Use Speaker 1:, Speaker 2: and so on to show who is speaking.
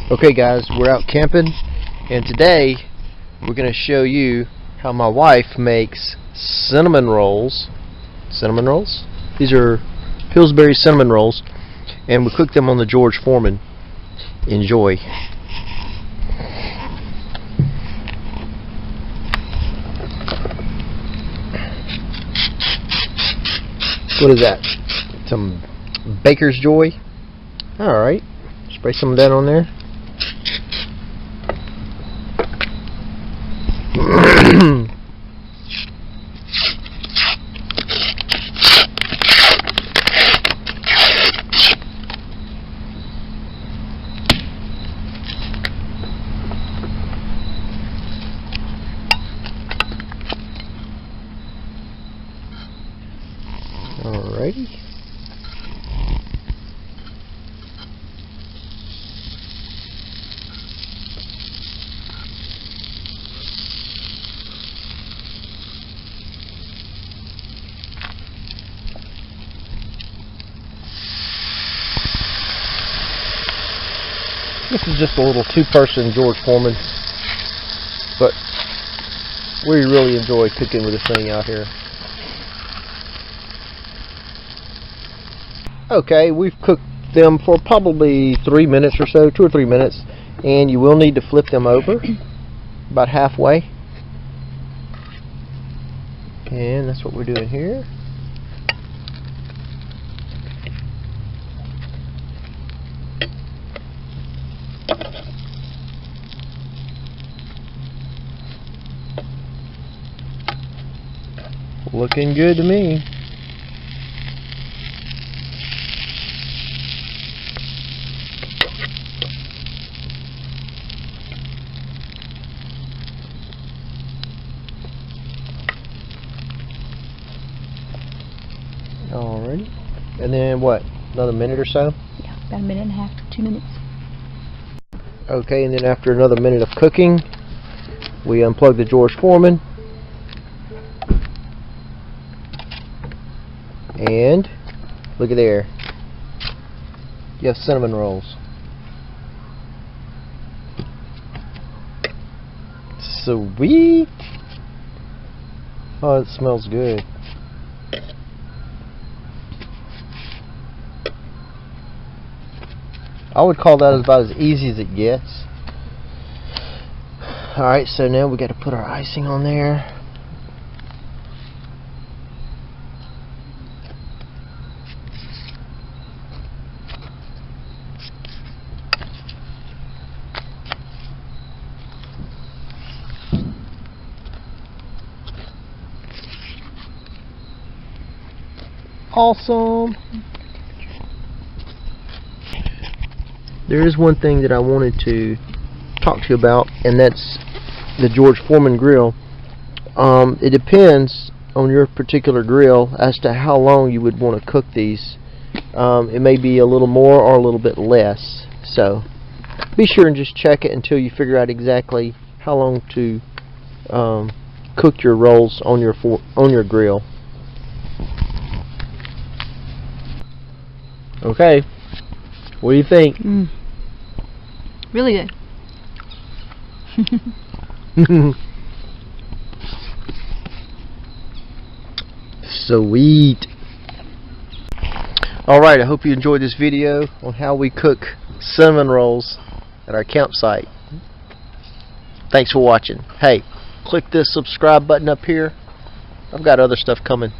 Speaker 1: Okay guys, we're out camping, and today we're going to show you how my wife makes cinnamon rolls. Cinnamon rolls? These are Pillsbury cinnamon rolls, and we cook them on the George Foreman. Enjoy. What is that? Some Baker's Joy? Alright, spray some of that on there. Alrighty. This is just a little two-person George Foreman, but we really enjoy cooking with this thing out here. Okay, we've cooked them for probably 3 minutes or so, 2 or 3 minutes, and you will need to flip them over about halfway. And that's what we're doing here. Looking good to me. Alrighty. And then what? Another minute or so?
Speaker 2: Yeah, about a minute and a half, 2 minutes.
Speaker 1: Okay, and then after another minute of cooking, we unplug the George Foreman. And look at there. You have cinnamon rolls. Sweet. Oh, it smells good. I would call that about as easy as it gets. Alright, so now we got to put our icing on there. Awesome. There is one thing that I wanted to talk to you about, and that's the George Foreman grill. It depends on your particular grill as to how long you would want to cook these. It may be a little more or a little bit less, so be sure and just check it until you figure out exactly how long to cook your rolls on your grill. Okay, what do you think?
Speaker 2: Really good.
Speaker 1: Sweet. Alright, I hope you enjoyed this video on how we cook cinnamon rolls at our campsite. Thanks for watching. Hey, click this subscribe button up here. I've got other stuff coming.